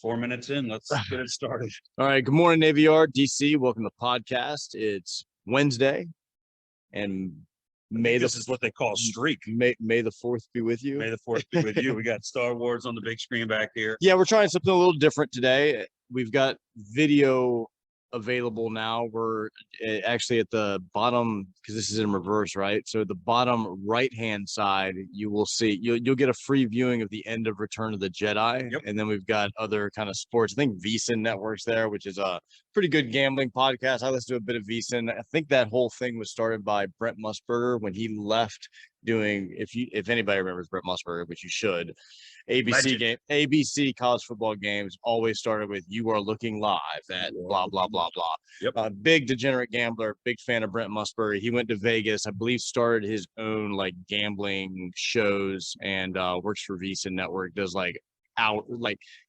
4 minutes in, let's get it started. All right. Good morning, Navy Yard, DC. Welcome to the podcast. It's Wednesday, and This is what they call streak. May the 4th be with you. May the 4th be with you. We got Star Wars on the big screen back here. Yeah, we're trying something a little different today. We've got video available now. We're actually at the bottom, because this is in reverse, right? So the bottom right-hand side, you will see you'll get a free viewing of the end of Return of the Jedi. Yep. And then we've got other kind of sports. I think VSiN Network's there, which is a pretty good gambling podcast. I listen to a bit of VSiN. I think that whole thing was started by Brent Musburger when he left doing, if anybody remembers Brent Musburger, which you should, ABC college football games always started with "You are looking live at blah blah blah blah." Yep. Big degenerate gambler, big fan of Brent Musburger. He went to Vegas, I believe, started his own like gambling shows, and works for VSiN Network. Does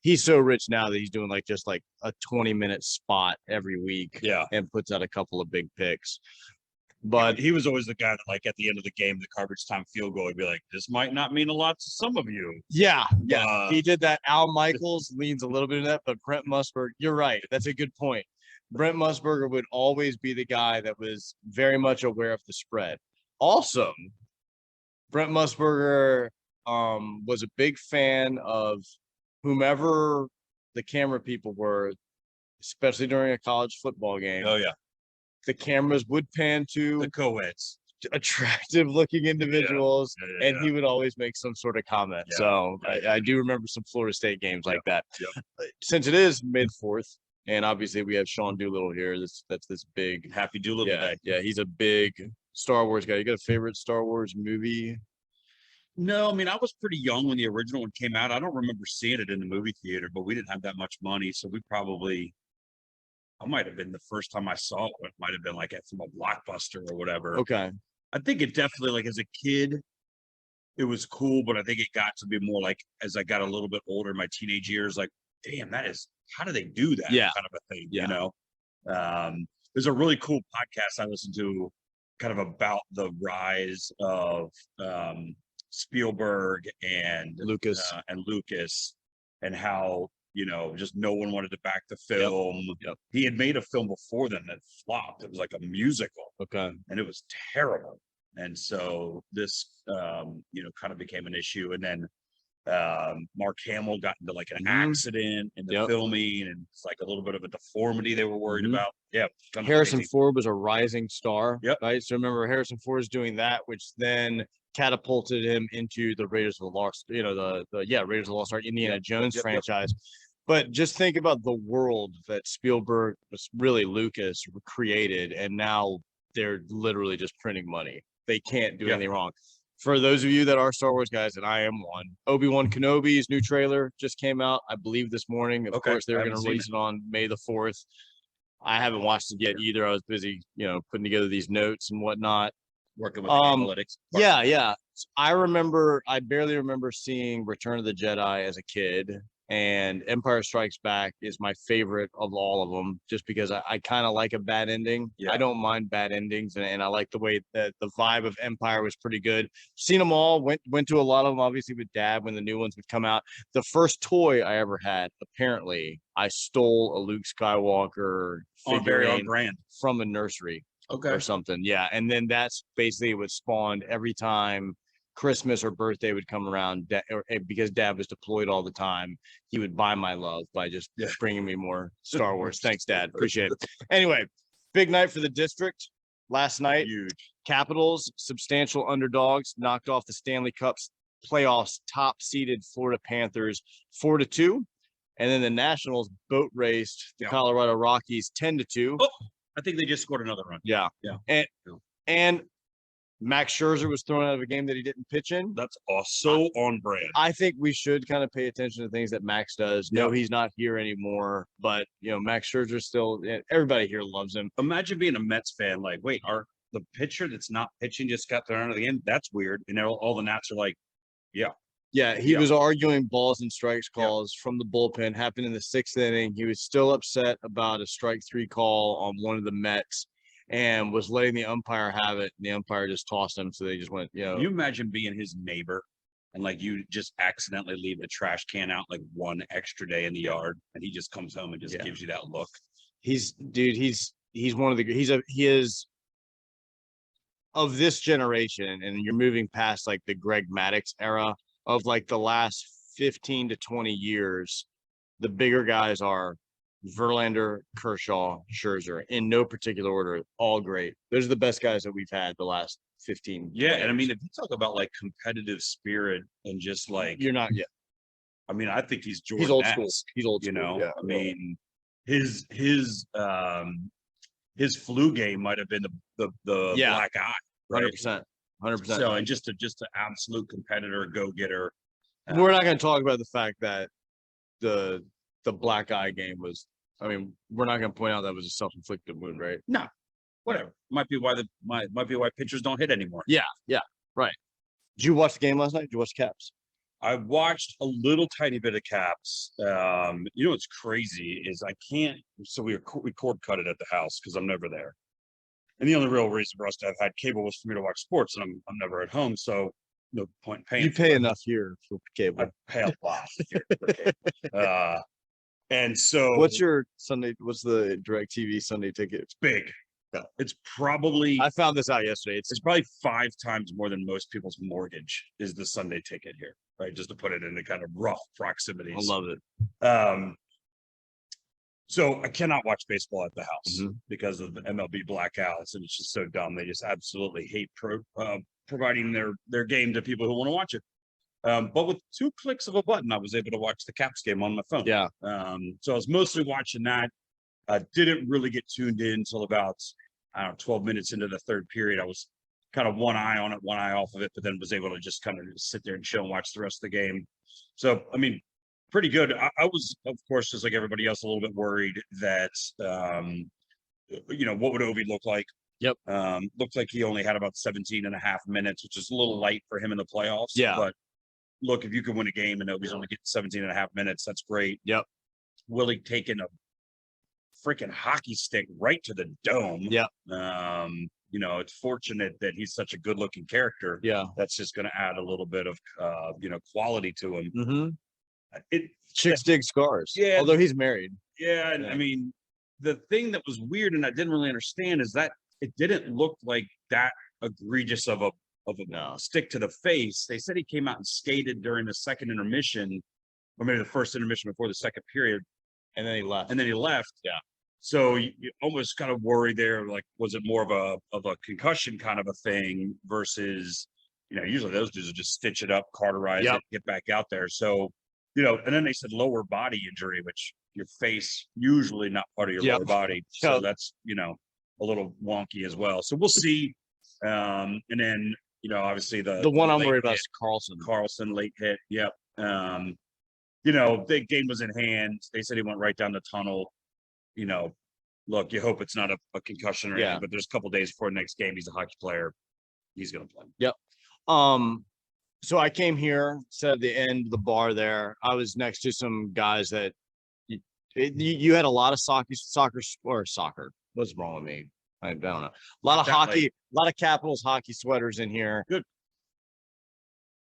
he's so rich now that he's doing just a 20-minute spot every week. Yeah. And puts out a couple of big picks. But he was always the guy that, at the end of the game, the garbage time field goal, would be like, "This might not mean a lot to some of you." Yeah. He did that. Al Michaels leans a little bit in that, but Brent Musburger, you're right. That's a good point. Brent Musburger would always be the guy that was very much aware of the spread. Also, Brent Musburger was a big fan of whomever the camera people were, especially during a college football game. Oh, yeah. The cameras would pan to The co-eds, attractive looking individuals, Yeah. and he would always make some sort of comment. Yeah. So I do remember some Florida State games like that. Yep. Since it is mid-4th, and obviously we have Sean Doolittle here. That's this big Happy Doolittle Day. Yeah, he's a big Star Wars guy. You got a favorite Star Wars movie? No, I mean, I was pretty young when the original one came out. I don't remember seeing it in the movie theater, but we didn't have that much money, so I might have been the first time I saw it. It might have been from a Blockbuster or whatever. Okay. I think it definitely, as a kid, it was cool, but I think it got to be more as I got a little bit older, my teenage years, damn, how do they do that? Yeah. Kind of a thing, Yeah. There's a really cool podcast I listened to kind of about the rise of Spielberg and Lucas and how, just no one wanted to back the film. Yep. He had made a film before then that flopped. It was like a musical. Okay. And it was terrible. And so this, kind of became an issue. And then Mark Hamill got into an accident in the filming, and it's a little bit of a deformity they were worried about. Yeah. Harrison Ford was a rising star. Yep. Right. So remember, Harrison Ford is doing that, which then catapulted him into the Raiders of the Lost, Raiders of the Lost Ark, Indiana Jones franchise. But just think about the world that Spielberg, really Lucas, created, and now they're literally just printing money. They can't do anything wrong. For those of you that are Star Wars guys, and I am one, Obi-Wan Kenobi's new trailer just came out, I believe, this morning. Of course, they're going to release it on May the 4th. I haven't watched it yet either. I was busy, putting together these notes and whatnot. Working with the analytics. Yeah. I barely remember seeing Return of the Jedi as a kid, and Empire Strikes Back is my favorite of all of them, just because I kind of like a bad ending. Yeah. I don't mind bad endings, and I like the way that the vibe of Empire was pretty good. Seen them all, went to a lot of them, obviously with Dad when the new ones would come out. The first toy I ever had, apparently, I stole a Luke Skywalker figurine from a nursery. Okay. Or something. Yeah. And then that's basically what spawned every time Christmas or birthday would come around, because Dad was deployed all the time, he would buy my love by just bringing me more Star Wars. Thanks, Dad. Appreciate it. Anyway, big night for the district last night. Huge. Capitals, substantial underdogs, knocked off the Stanley Cup's playoffs top-seeded Florida Panthers 4-2. And then the Nationals boat raced the Colorado Rockies 10-2. Oh, I think they just scored another run. Yeah. And Max Scherzer was thrown out of a game that he didn't pitch in. That's so on brand. I think we should kind of pay attention to things that Max does. No, he's not here anymore, but Max Scherzer still. Everybody here loves him. Imagine being a Mets fan. Wait, the pitcher that's not pitching just got thrown out of the game? That's weird. And all the Nats are like, Yeah, he was arguing balls and strikes calls from the bullpen. Happened in the 6th inning. He was still upset about a strike 3 call on one of the Mets, and was letting the umpire have it, and the umpire just tossed him. So they just went, Can you imagine being his neighbor and like you just accidentally leave the trash can out like one extra day in the yard, and he just comes home and just gives you that look. He's one of the he is of this generation, and you're moving past like the Greg Maddux era of like the last 15 to 20 years. The bigger guys are Verlander, Kershaw, Scherzer, in no particular order, all great. Those are the best guys that we've had the last 15. Yeah, and I mean, years. if you talk about like competitive spirit and just like You're not yet. I mean, I think he's Jordan. He's old school. He's old You school. know, Yeah. I mean, his flu game might have been the black eye, right? 100%. 100%. So, and just an absolute competitor, go getter. We're not going to talk about the fact that the black eye game was. I mean, we're not going to point out that was a self-inflicted wound, right? No, whatever. Might be why pitchers don't hit anymore. Yeah, right. Did you watch the game last night? Did you watch the Caps? I watched a little tiny bit of Caps. You know what's crazy is I can't. So we cord cut it at the house because I'm never there. And the only real reason for us to have had cable was for me to watch sports, and I'm never at home, so no point in paying. You pay enough here for cable. I pay a lot here for cable. And so, what's your Sunday? What's the DirecTV Sunday ticket? It's big. Yeah. It's probably. I found this out yesterday. It's probably 5 times more than most people's mortgage is the Sunday ticket here, right? Just to put it into kind of rough proximities. I love it. So I cannot watch baseball at the house because of the MLB blackouts, and it's just so dumb. They just absolutely hate providing their game to people who want to watch it. But with 2 clicks of a button, I was able to watch the Caps game on my phone. Yeah. So I was mostly watching that. Didn't really get tuned in until about 12 minutes into the third period. I was kind of one eye on it, one eye off of it, but then was able to just kind of sit there and chill and watch the rest of the game. So I mean, pretty good. I was, of course, just like everybody else, a little bit worried that you know, what would Ovi look like? Yep. Looked like he only had about 17 and a half minutes, which is a little light for him in the playoffs. Yeah. But look, if you can win a game and Ovi's only getting 17 and a half minutes, that's great. Yep. Willie taking a freaking hockey stick right to the dome. Yep. You know, it's fortunate that he's such a good looking character. Yeah. That's just going to add a little bit of, you know, quality to him. Mm-hmm. Chicks dig scars. Yeah. Although he's married. Yeah. And I mean, the thing that was weird and I didn't really understand is that it didn't look like that egregious of a stick to the face. They said he came out and skated during the second intermission, or maybe the first intermission before the second period. And then he left. Yeah. So you almost kind of worried there, like, was it more of a concussion kind of a thing versus, you know, usually those dudes will just stitch it up, cauterize it, get back out there. So, you know, and then they said lower body injury, which your face usually not part of your lower body. So that's, you know, a little wonky as well. So we'll see. And then, you know, obviously the one I'm worried about is Carlson late hit. Yep. You know, the game was in hand. They said he went right down the tunnel. You know, look, you hope it's not a concussion or anything, but there's a couple days before the next game. He's a hockey player. He's going to play. Yep. So I came here, sat at the end of the bar there. I was next to some guys that you had a lot of soccer. What's wrong with me? I don't know. A lot of hockey, a lot of Capitals hockey sweaters in here. Good.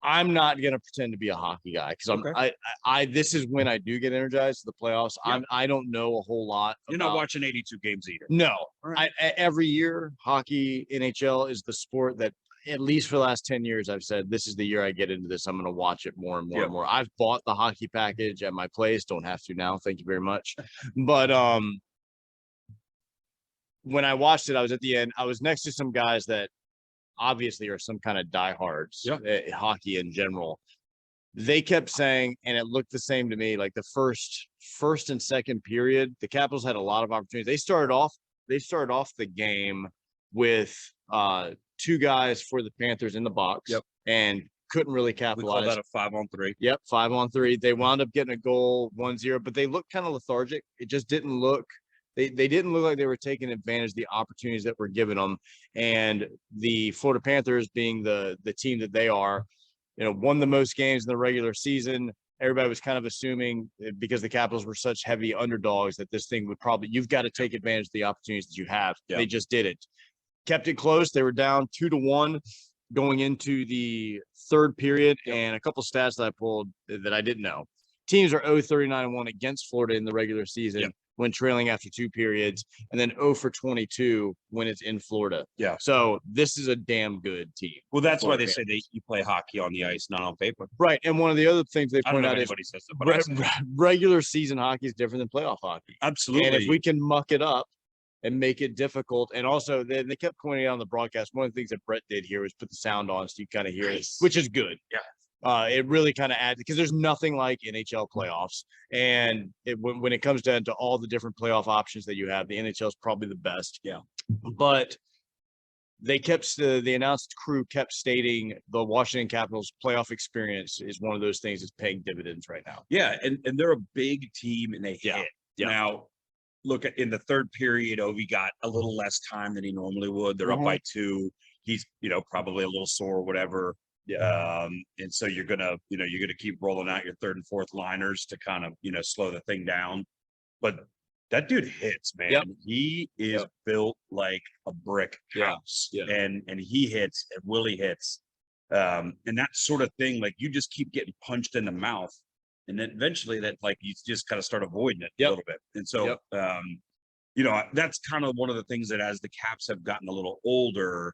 I'm not gonna pretend to be a hockey guy because I this is when I do get energized to the playoffs. Yeah. I don't know a whole lot. You're not watching 82 games either. No. Right. Every year, hockey, NHL is the sport that, at least for the last 10 years, I've said, this is the year I get into this. I'm going to watch it more and more and more. I've bought the hockey package at my place. Don't have to now. Thank you very much. But when I watched it, I was at the end. I was next to some guys that obviously are some kind of diehards, hockey in general. They kept saying, and it looked the same to me, like the first and second period, the Capitals had a lot of opportunities. They started off the game with 2 guys for the Panthers in the box and couldn't really capitalize. We call that a 5-on-3. Yep, 5-on-3. They wound up getting a goal 1-0, but they looked kind of lethargic. It just didn't look they didn't look like they were taking advantage of the opportunities that were given them. And the Florida Panthers, being the team that they are, you know, won the most games in the regular season. Everybody was kind of assuming, because the Capitals were such heavy underdogs, that this thing would you've got to take advantage of the opportunities that you have. They just didn't. Kept it close. They were down 2-1. going into the third period, and a couple stats that I pulled that I didn't know. Teams are 0-39-1 against Florida in the regular season when trailing after 2 periods, and then 0-22 when it's in Florida. Yeah. So this is a damn good team. Well, that's why Florida they say you play hockey on the ice, not on paper. Right. And one of the other things they I don't point know out if is anybody says that, but I say it. regular season hockey is different than playoff hockey. Absolutely. And if we can muck it up and make it difficult, and also they kept pointing out on the broadcast, one of the things that Brett did here was put the sound on so you kind of hear it, which is good. Yeah. It really kind of adds, because there's nothing like NHL playoffs, and when it comes down to all the different playoff options that you have, the NHL is probably the best. Yeah. But they kept the announced crew kept stating the Washington Capitals playoff experience is one of those things that's paying dividends right now. Yeah, and they're a big team, and they hit. Yeah. Now, look, in the third period, Ovi got a little less time than he normally would. They're up by 2. He's, probably a little sore or whatever. Yeah. And so you're gonna keep rolling out your third and fourth liners to kind of, slow the thing down. But that dude hits, man. Yep. He is built like a brick house. Yeah. And he hits, and Willie hits. And that sort of thing, like, you just keep getting punched in the mouth. And then eventually that, like, you just kind of start avoiding it a little bit. And so, that's kind of one of the things that, as the Caps have gotten a little older,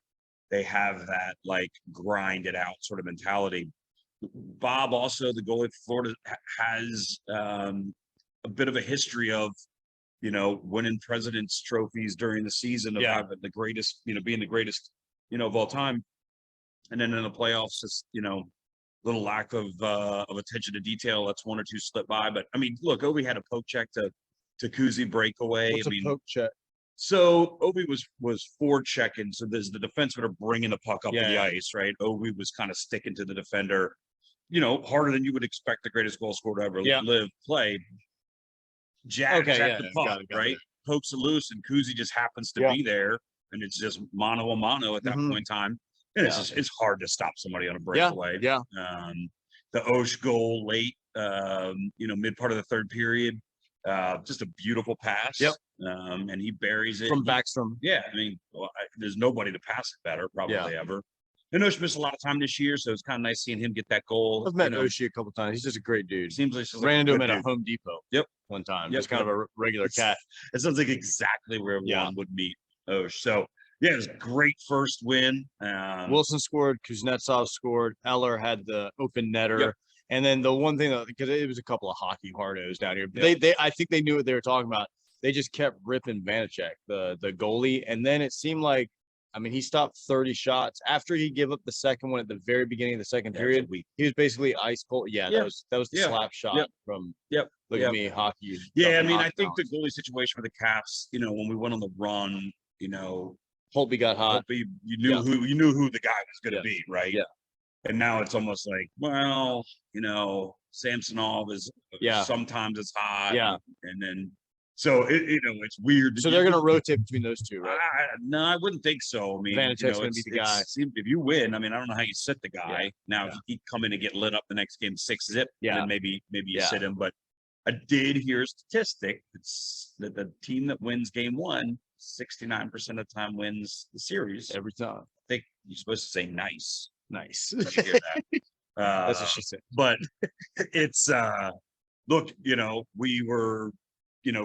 they have that, like, grind it out sort of mentality. Bob, also the goalie for Florida, has a bit of a history of, winning President's trophies during the season, of having the greatest, being the greatest, of all time. And then in the playoffs, just, little lack of attention to detail. That's 1 or 2 slip by. But I mean, look, Ovi had a poke check to Kuzi breakaway. What's a poke check? So Ovi was forward checking. So there's the defensemen are bringing the puck up to the ice, right? Ovi was kind of sticking to the defender, harder than you would expect the greatest goal scorer to ever play. Jacks at the puck, right? Pokes it loose, and Kuzi just happens to be there, and it's just mano a mano at that point in time. And it's hard to stop somebody on a breakaway. Yeah. The Osh goal late, mid part of the third period, just a beautiful pass. Yep. And he buries it from Backstrom. Yeah, I mean, there's nobody to pass it better, probably ever. And Osh missed a lot of time this year, so it's kind of nice seeing him get that goal. I've met Oshie a couple times. He's just a great dude. Seems like ran into him at a Home Depot. Yep. One time. Just kind of a regular cat. It sounds like exactly where everyone would meet Osh. So yeah, it was a great first win. Wilson scored. Kuznetsov scored. Eller had the open netter. Yep. And then the one thing, because it was a couple of hockey hardos down here, they I think they knew what they were talking about. They just kept ripping Vanacek, the goalie, and then it seemed like, I mean, he stopped 30 shots after he gave up the second one at the very beginning of the second period. He was basically ice cold. Yeah, that was the slap shot from. Look at me, hockey. Yeah, I mean, I think the goalie situation for the Caps, when we went on the run, Holtby got hot. Holtby, you knew who the guy was going to be, right? Yeah. And now it's almost like, well, Samsonov is sometimes it's hot. Yeah. And then so it's weird. So they're going to rotate between those two, right? No, I wouldn't think so. I mean, Vanacek's going to be the guy. If you win, I mean, I don't know how you sit the guy. Yeah. Now, if he come in and get lit up the next game 6-0, then maybe you sit him. But I did hear a statistic. It's that the team that wins game 1, 69% of the time wins the series. Every time. I think you're supposed to say nice. Nice. Did you hear that? That's what she said. But it's look, we were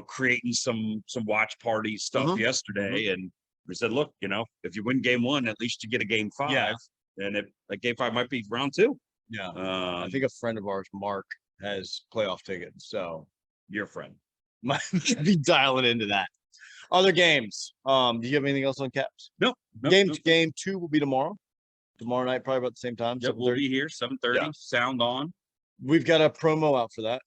creating some watch party stuff yesterday, and we said, look, if you win game 1, at least you get a game 5. Yeah. And game 5 might be round 2. Yeah. I think a friend of ours, Mark, has playoff tickets. So your friend might be dialing into that. Other games. Do you have anything else on Caps? No. Game 2 will be tomorrow. Tomorrow night, probably about the same time. Yep, we'll be here 7:30. Sound on. We've got a promo out for that.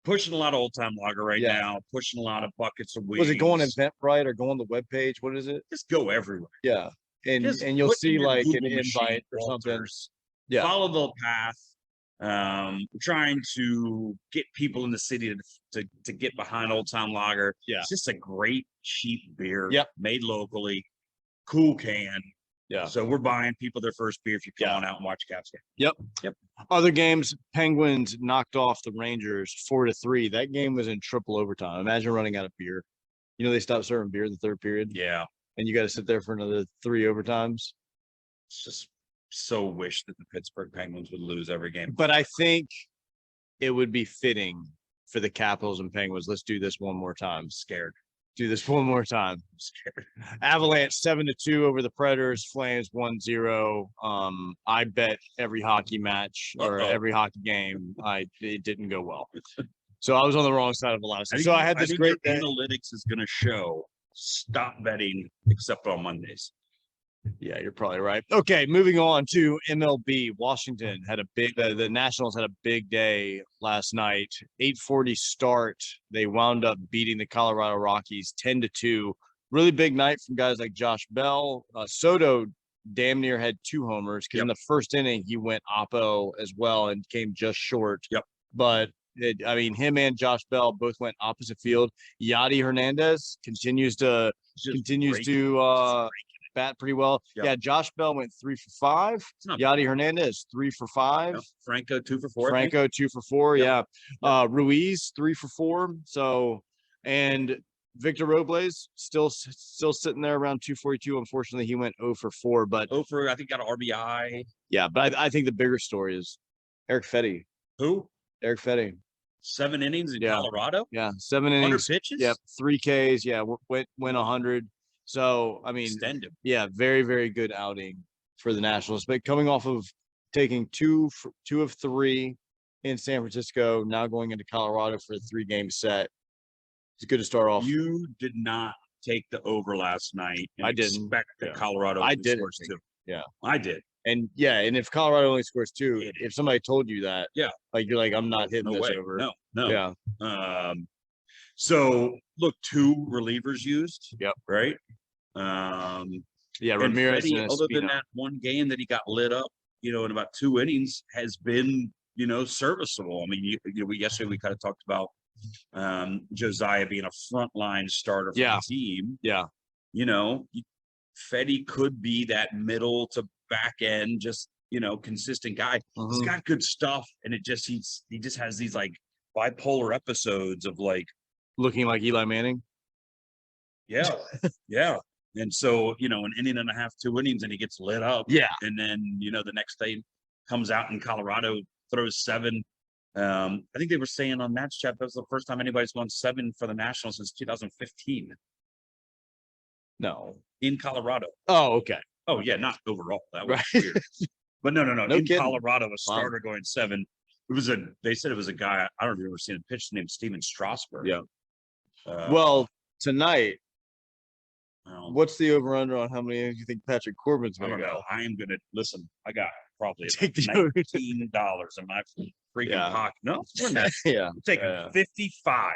Pushing a lot of old time lager right now. Pushing a lot of buckets of wings. Was it going Eventbrite or go on the webpage? What is it? Just go everywhere. Yeah, and you'll see like an invite or something. Yeah, follow the path. We're trying to get people in the city to get behind Old Time Lager. Yeah, it's just a great cheap beer. Yep, made locally, cool can. Yeah, so we're buying people their first beer if you come on out and watch Caps game. Yep. Other games, Penguins knocked off the Rangers 4-3. That game was in triple overtime. Imagine running out of beer. They stopped serving beer in the third period. Yeah, and you got to sit there for another 3 overtimes. just so wish that the Pittsburgh Penguins would lose every game. But I think it would be fitting for the Capitals and Penguins. Let's do this one more time. Scared. Do this one more time. I'm scared. Avalanche 7-2 over the Predators. Flames 1-0. I bet every hockey match or every hockey game, it didn't go well. So I was on the wrong side of a lot of stuff. So I had this great analytics is going to show stop betting except on Mondays. Yeah, you're probably right. Okay, moving on to MLB. Washington had a big, the Nationals had a big day last night. 8:40 start. They wound up beating the Colorado Rockies 10-2. Really big night from guys like Josh Bell. Soto damn near had 2 homers because in the first inning he went oppo as well and came just short. But him and Josh Bell both went opposite field. Yadi Hernandez continues to bat pretty well. Yeah, Josh Bell went 3 for 5. Yadi Hernandez 3 for 5. Franco 2 for 4. Franco 2 for 4. Yeah. Ruiz 3 for 4. So, and Victor Robles still sitting there around 242. Unfortunately, he went 0 for 4. But 0 for, I think, got an RBI. Yeah, but I think the bigger story is Eric Fetty. Who? Eric Fetty. 7 innings in Colorado. Yeah, 7 innings. 100 pitches. Yep, 3 Ks. Yeah, went 100. So, I mean, yeah, very, very good outing for the Nationals. But coming off of taking 2 of 3 in San Francisco, now going into Colorado for a 3-game set, it's good to start off. You did not take the over last night. I didn't expect that Colorado scores 2. Yeah, I did. And if Colorado only scores 2, if somebody told you that, like you're like, I'm not hitting this over. No. Yeah. So look, 2 relievers used. Yep. Right. Ramirez. Freddie, other than that one game that he got lit up, in about 2 innings, has been, serviceable. I mean, yesterday we kind of talked about Josiah being a frontline starter for the team. Yeah. Fetty could be that middle to back end, just consistent guy. He's got good stuff, and he just has these like bipolar episodes of like looking like Eli Manning. Yeah. And so, an inning and a half, 2 innings, and he gets lit up. Yeah. And then, the next day comes out in Colorado, throws 7. I think they were saying on Match Chat that was the first time anybody's gone 7 for the Nationals since 2015. No. In Colorado. Oh, okay. Oh, yeah, not overall. That was weird. But no. In kidding. Colorado, a starter going 7. They said it was a guy, I don't remember seeing a pitch named Steven Strasburg. Yeah. Well, tonight, what's the over-under on how many innings you think Patrick Corbin's going to go? I am going to listen. I got probably take the $19 in my freaking pocket. No, yeah, I'm taking 55.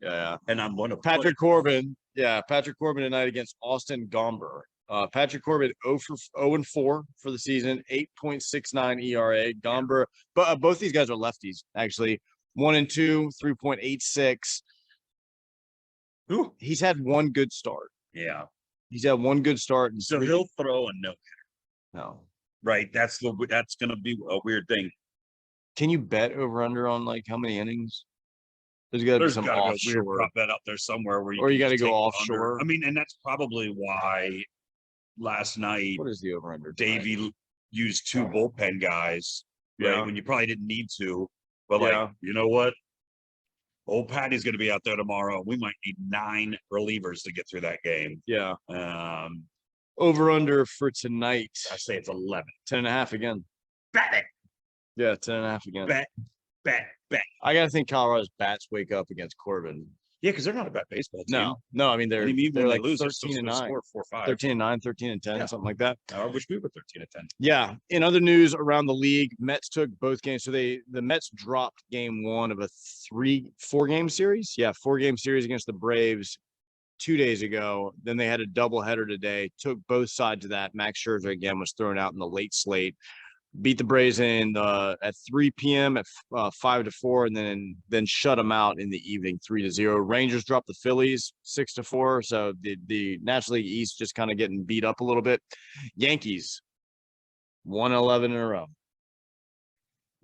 Yeah. And I'm going to Patrick Corbin. Yeah, Patrick Corbin tonight against Austin Gomber. Patrick Corbin 0-4 for the season, 8.69 ERA. Gomber, but both these guys are lefties actually. 1-2, 3.86. Ooh. He's had one good start. Yeah. He's had one good start. And so he'll throw a no. Right. That's going to be a weird thing. Can you bet over under on like how many innings? There's got to be some offshore bet out there somewhere where you got to go offshore. Under. I mean, and that's probably why last night, what is the over under? Davey used 2 bullpen guys, right? When you probably didn't need to, but you know what? Old Patty's going to be out there tomorrow. We might need 9 relievers to get through that game. Yeah. Over under for tonight. I say it's 11. 10.5 again. Bet it. Yeah, 10.5 again. Bet. I gotta think Colorado's bats wake up against Corbin. Yeah, because they're not a bad baseball team. No. I mean they're like lose, 13-9, 4-5, 13-9, 13-10, something like that. I wish we were 13-10. Yeah. In other news around the league, Mets took both games. So the Mets dropped game 1 of a 4-game series. Yeah, 4-game series against the Braves 2 days ago. Then they had a doubleheader today. Took both sides of that. Max Scherzer again was thrown out in the late slate. Beat the Braves at 3 p.m. at 5-4, and then shut them out in the evening 3-0. Rangers dropped the Phillies 6-4. So the National League East just kind of getting beat up a little bit. Yankees 1-11 in a row.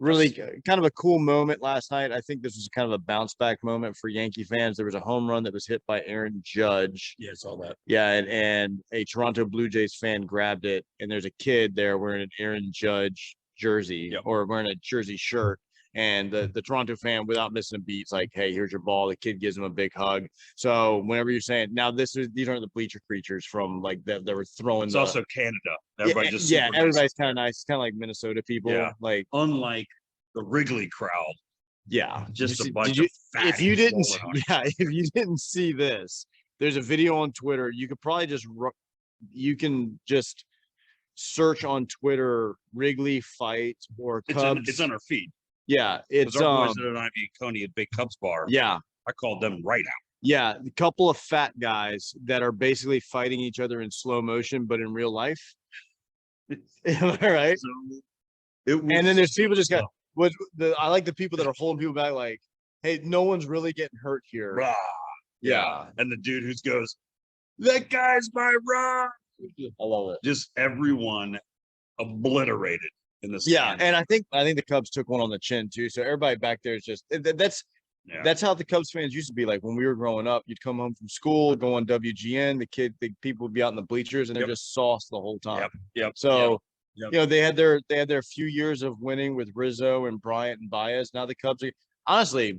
really kind of a cool moment last night. I think this was kind of a bounce back moment for Yankee fans. There was a home run that was hit by Aaron Judge. Yeah, I saw that. Yeah, and a Toronto Blue Jays fan grabbed it, and there's a kid there wearing an Aaron Judge jersey or wearing a jersey shirt. And the Toronto fan, without missing a beat, is like, "Hey, here's your ball." The kid gives him a big hug. So whenever you're saying now, these aren't the bleacher creatures from like that were throwing. It's also Canada. Everybody just everybody's kind of nice. It's kind of like Minnesota people. Yeah. Like unlike the Wrigley crowd. Yeah, just a bunch of if you didn't see this, there's a video on Twitter. You could probably just search on Twitter Wrigley fight or Cubs. It's on our feed. Yeah, it's our boys at Ivy Coney at Big Cubs Bar. Yeah, I called them right out. Yeah, a couple of fat guys that are basically fighting each other in slow motion, but in real life. All right. And then there's people just got I like the people that are holding people back, like, hey, no one's really getting hurt here. Rah. Yeah. And the dude who goes, that guy's my rah. I love it. Just everyone obliterated in this. Yeah, and I think the Cubs took one on the chin too. So everybody back there is just that's how the Cubs fans used to be. Like when we were growing up, you'd come home from school, go on WGN, the people would be out in the bleachers and they're just sauce the whole time. So you know, they had their few years of winning with Rizzo and Bryant and Baez. Now the Cubs honestly,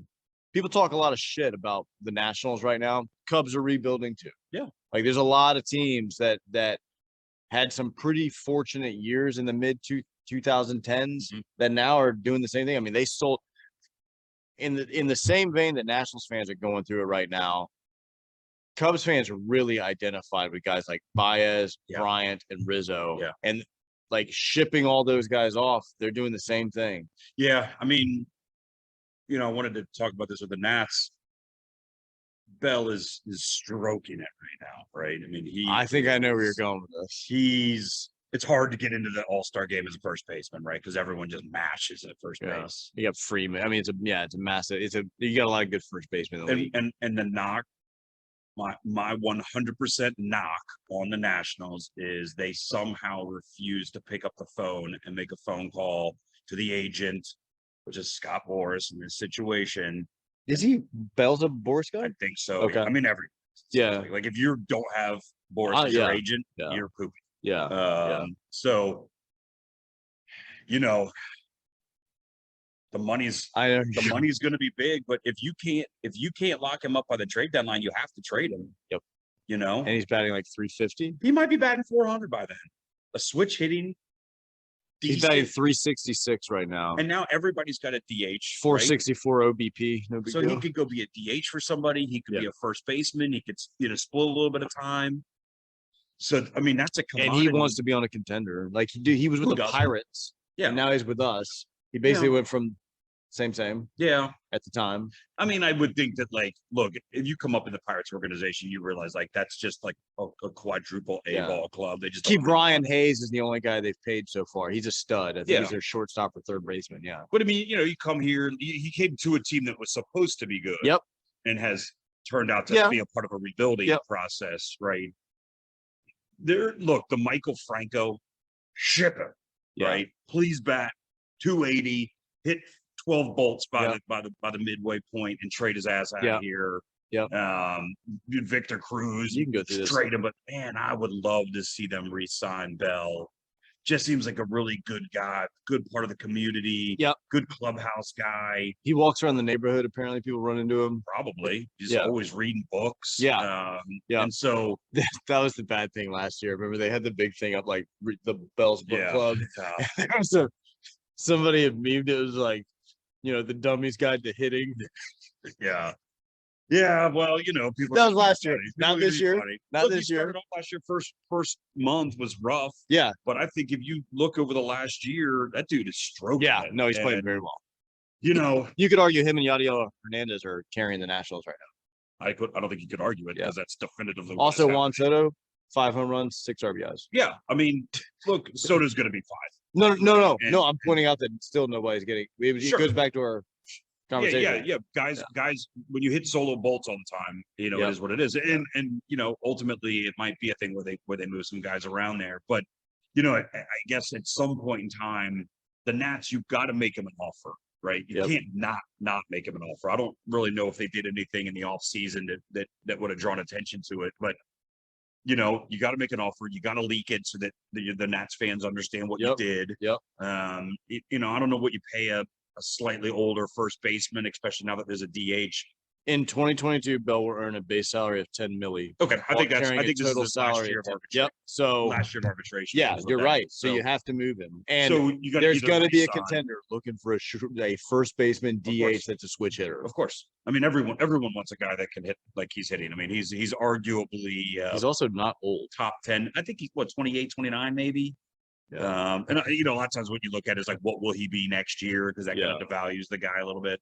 people talk a lot of shit about the Nationals right now. Cubs are rebuilding too. Yeah. Like there's a lot of teams that had some pretty fortunate years in the mid 2010s that now are doing the same thing. I mean, they sold in the same vein that Nationals fans are going through it right now. Cubs fans are really identified with guys like Baez, Bryant, and Rizzo. Yeah. And like shipping all those guys off, they're doing the same thing. Yeah. I mean, you know, I wanted to talk about this with the Nats. Bell is stroking it right now, right? I mean, I think I know where you're going with this. It's hard to get into the All-Star game as a first baseman, right? Because everyone just mashes at first base. You got Freeman. I mean, it's a massive. You got a lot of good first basemen in the league. And the knock, my 100% knock on the Nationals is they somehow refuse to pick up the phone and make a phone call to the agent, which is Scott Boras in this situation. Is he Bell's a Boras guy? I think so. Okay. I mean, like if you don't have Boras as your agent, you're pooping. Yeah. So, you know, the money's going to be big, but if you can't lock him up by the trade deadline, you have to trade him. Yep. You know, and he's batting like 350. He might be batting 400 by then. A switch hitting. He's batting 366 right now. And now everybody's got a DH. 464 right? OBP. No big deal. He could go be a DH for somebody. He could be a first baseman. He could, split a little bit of time. So, I mean, that's a commodity. And he wants to be on a contender. Like he was with the Pirates. Yeah. And now he's with us. He basically went from same. Yeah. At the time. I mean, I would think that, like, look, if you come up in the Pirates organization, you realize, like, that's just like a quadruple A-ball club. They just keep Brian Hayes is the only guy they've paid so far. He's a stud. I think he's their shortstop or third baseman. Yeah. But I mean, you come here, he came to a team that was supposed to be good. Yep. And has turned out to be a part of a rebuilding process, right? Look, the Michael Franco, ship him, right? Please bat 280, hit 12 bolts by the midway point and trade his ass out of here. Yeah. Victor Cruz, you can go through this. Trade him, but man, I would love to see them re-sign Bell. Just seems like a really good guy, good part of the community. Yep. Good clubhouse guy. He walks around the neighborhood. Apparently, people run into him. Probably. He's always reading books. Yeah. And so that was the bad thing last year. Remember, they had the big thing up, like the Bell's Book Club. There was somebody had memed it. It was like, the Dummy's Guide to Hitting. Yeah. Yeah, well, people. That was last year, not this year. Not this year. Last year, first month was rough. Yeah, but I think if you look over the last year, that dude is stroking. Yeah, no, he's playing very well. You could argue him and Yadiel Hernandez are carrying the Nationals right now. I don't think you could argue it because that's definitively. Also, Juan Soto, 5 home runs, 6 RBIs. Yeah, I mean, look, Soto's going to be 5. No. I'm pointing out that still nobody's getting. It goes back to our. Yeah. Guys, when you hit solo bolts all the time, it is what it is. And ultimately it might be a thing where they move some guys around there. But, I guess at some point in time, the Nats, you've got to make him an offer, right? You Yep. can't not make him an offer. I don't really know if they did anything in the offseason that would have drawn attention to it, but you know, you got to make an offer. You got to leak it so that the Nats fans understand what you did. Yep. You know, I don't know what you pay a slightly older first baseman, especially now that there's a DH. In 2022, Bell will earn a base salary of 10 million. Okay, I think this is total his last salary. year of arbitration. Yep. So Last year of arbitration. yeah, is what you're that right. is. So you have to move him, and so there's going to be a re-sign. contender looking for a first baseman DH that's a switch hitter. Of course. I mean, everyone wants a guy that can hit like he's hitting. I mean, he's arguably he's also not old. Top 10. I think he's 28, 29 maybe. Yeah. And you know, a lot of times what you look at is like, what will he be next year? Because that kind of devalues the guy a little bit.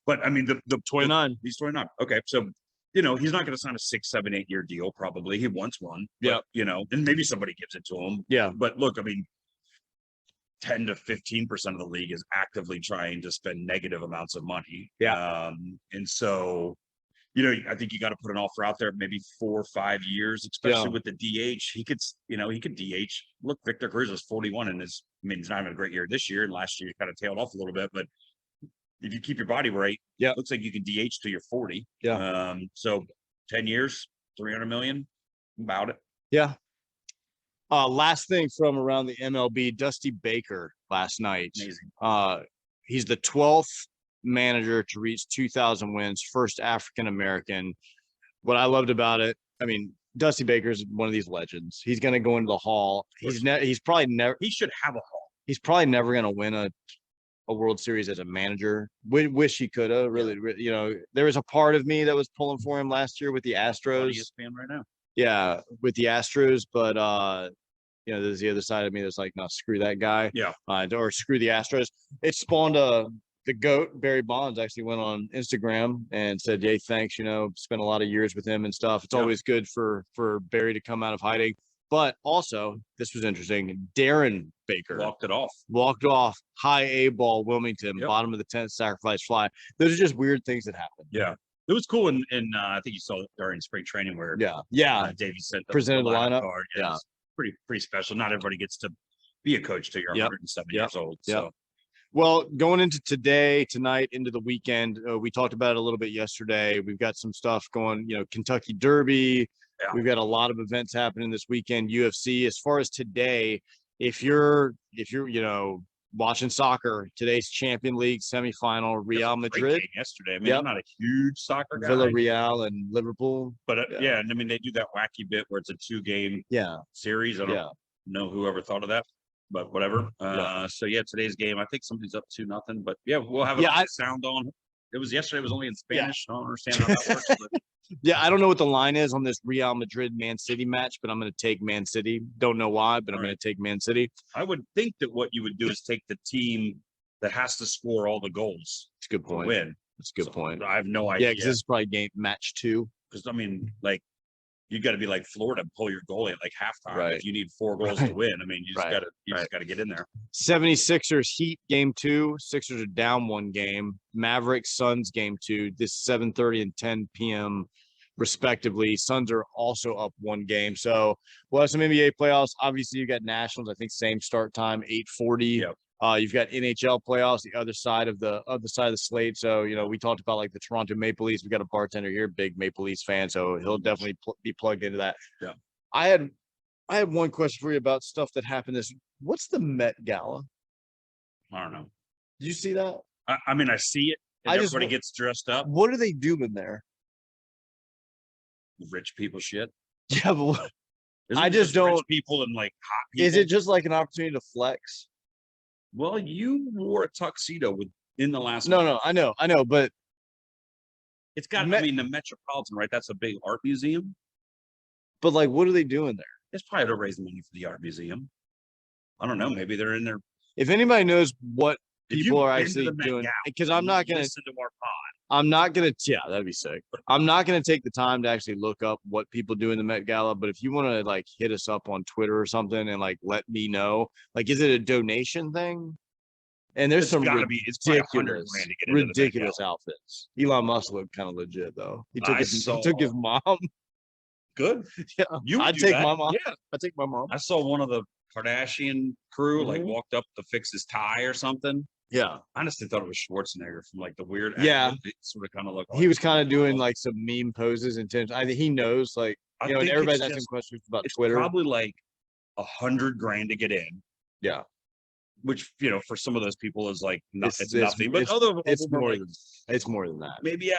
But I mean, the 29. He's 29. Okay, so you know, he's not going to sign a 6, 7, 8 year deal. Probably he wants one. Yeah. You know, and maybe somebody gives it to him. Yeah. But look, I mean, 10 to 15% of the league is actively trying to spend negative amounts of money. Yeah. And so, you know, I think you got to put an offer out there, maybe 4 or 5 years, especially with the DH. He could DH. Look, Victor Cruz is 41 and he's not having a great year this year. And last year he kind of tailed off a little bit, but if you keep your body right, looks like you can DH till you're 40. Yeah. So 10 years, 300 million, about it. Yeah. Last thing from around the MLB, Dusty Baker last night. Amazing. He's the 12th manager to reach 2,000 wins, first African American. What I loved about it, I mean, Dusty Baker is one of these legends. He's going to go into the Hall. He's probably never. He should have a Hall. He's probably never going to win a World Series as a manager. Wish he could have. Really, you know, there was a part of me that was pulling for him last year with the Astros. Fan right now. Yeah, with the Astros, but you know, there's the other side of me that's like, no, screw that guy. Yeah. Or screw the Astros. It spawned the GOAT, Barry Bonds, actually went on Instagram and said, "Yay, thanks, you know, spent a lot of years with him and stuff." It's always good for Barry to come out of hiding. But also, this was interesting. Darren Baker walked off high A ball, Wilmington, bottom of the 10th, sacrifice fly. Those are just weird things that happen. Yeah. It was cool. And I think you saw it during spring training where Davey sent presented the lineup. Card. Yeah. It's pretty special. Not everybody gets to be a coach till you're 107 years old. So. Well, going into today, tonight, into the weekend, we talked about it a little bit yesterday. We've got some stuff going, you know, Kentucky Derby. Yeah. We've got a lot of events happening this weekend, UFC. As far as today, if you're, you know, watching soccer, today's Champion League semifinal, Real Madrid yesterday. I mean, I'm not a huge soccer guy. Villarreal and Liverpool. But and I mean, they do that wacky bit where it's a 2-game series. I don't know whoever thought of that, but whatever. So today's game, I think somebody's up 2-0, but we'll have a sound on. It was yesterday. It was only in Spanish. I don't understand how that works. But. I don't know what the line is on this Real Madrid Man City match, but I'm going to take Man City. Don't know why, but I'm going to take Man City. I would think that what you would do is take the team that has to score all the goals. That's a good point. Win. That's a good point. I have no idea. Yeah, because this is probably match 2. Because I mean, like, you got to be like Florida, pull your goalie at like halftime. If you need 4 goals to win, I mean, you just got to get in there. 76ers Heat game 2. Sixers are down 1 game. Mavericks Suns game 2. This 7:30 and 10 p.m. respectively. Suns are also up 1 game. So we'll have some NBA playoffs. Obviously, you got Nationals. I think same start time, 8:40. Yep. You've got NHL playoffs, the other side of the slate. So, you know, we talked about like the Toronto Maple Leafs. We got a bartender here, big Maple Leafs fan, so he'll definitely be plugged into that. Yeah. I had one question for you about stuff that happened what's the Met Gala? I don't know. Did you see that? I mean, I see it. Everybody gets dressed up. What are they doing there? Rich people shit. Yeah, but I just don't. Rich people and like hot people. Is it just like an opportunity to flex? Well, you wore a tuxedo in the last. No, I know, but it's got. I mean, the Metropolitan, right? That's a big art museum. But like, what are they doing there? It's probably to raise money for the art museum. I don't know. Maybe they're in there. If anybody knows what people are actually doing, because I'm not gonna listen to our pod. I'm not gonna. Yeah, that'd be sick. I'm not gonna take the time to actually look up what people do in the Met Gala. But if you want to like hit us up on Twitter or something and like let me know, like, is it a donation thing? And there's some ridiculous outfits. Elon Musk looked kind of legit though. He took his mom. Good. Yeah, I'd take my mom. Yeah, I take my mom. I saw one of the Kardashian crew like Mhm. walked up to fix his tie or something. Yeah. I honestly thought it was Schwarzenegger from like the weird. Yeah. It sort of kind of looked. He was kind of doing like some meme poses and I think he knows, like, I you know, and think everybody's it's asking just- questions about It's Twitter. probably like $100,000 to get in. Yeah. Which, you know, for some of those people is like it's It's- nothing. But it's- other It's other more like, than it's more than that. maybe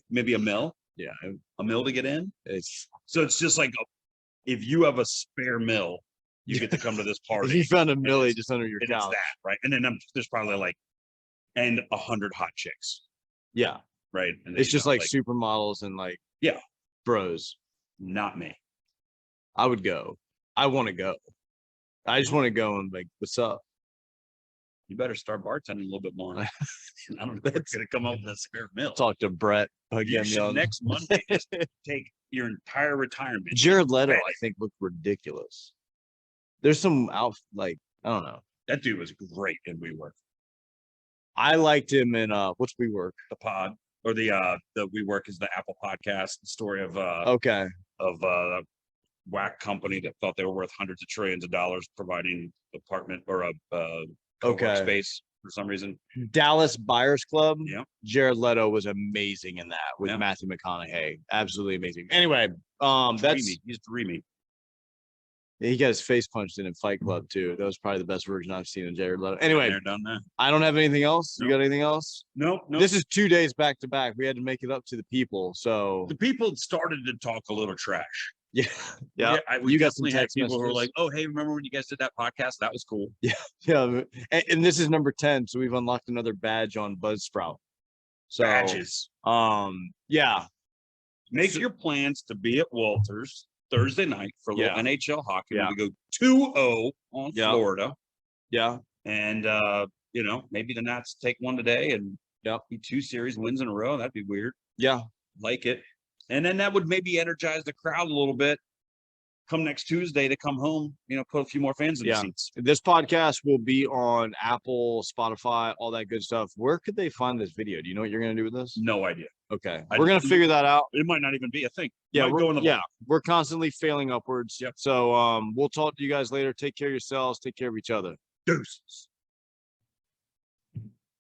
maybe a mil. Yeah. A mil to get in. It's So it's just like if you have a spare mil, you get to come to this if party. you found a and millie it's- just under your and it's couch. that, right? And then there's probably like 100 hot chicks, Yeah. right? And It's you just know, like supermodels and like Yeah. bros. not me. I would go. I want to go. I just want to go and like, what's up? You better start bartending a little bit more. I don't know. It's gonna come up with a spare mil. Talk to Brett You again. should next Monday just take your entire retirement. Jared Leto, Ready. I think, looked ridiculous. There's some like, I don't know. That dude was great in WeWork. I liked him in what's WeWork? The pod or the WeWork is the Apple podcast the story of Okay. whack company that thought they were worth hundreds of trillions of dollars providing apartment or a Okay. space for some reason. Dallas Buyers Club. Yeah. Jared Leto was amazing in that with Yeah. Matthew McConaughey. Absolutely amazing. Anyway, He's dreamy. he got his face punched in Fight Club too. That was probably the best version I've seen of Jared Leto. Anyway, They're done that. I don't have anything else. You Nope. got anything else? Nope. This is 2 days back to back. We had to make it up to the people. So The people started to talk a little trash. yeah, yeah. We You got some definitely had text people who were messages. like, "Oh, hey, remember when you guys did that podcast? That was cool." Yeah, and this is number 10, so we've unlocked another badge on Buzzsprout. So Badges. yeah, Make your plans to be at Walters Thursday night for a little Yeah. NHL hockey. Yeah. We go 2-0 on Yeah. Florida, yeah, and you know, maybe the Nats take one today and Yep. be 2 series wins in a row. That'd be weird. yeah. Like it, and then that would maybe energize the crowd a little bit. Come next Tuesday to come home, you know, put a few more fans in Yeah. the seats. This podcast will be on Apple, Spotify, all that good stuff. Where could they find this video? Do you know what you're gonna do with this? No idea. Okay, I we're gonna just- figure that out. It might not even be a thing. Yeah, Might go in the yeah, we're constantly failing upwards. Yep. So we'll talk to you guys later. Take care of yourselves. Take care of each other. deuces.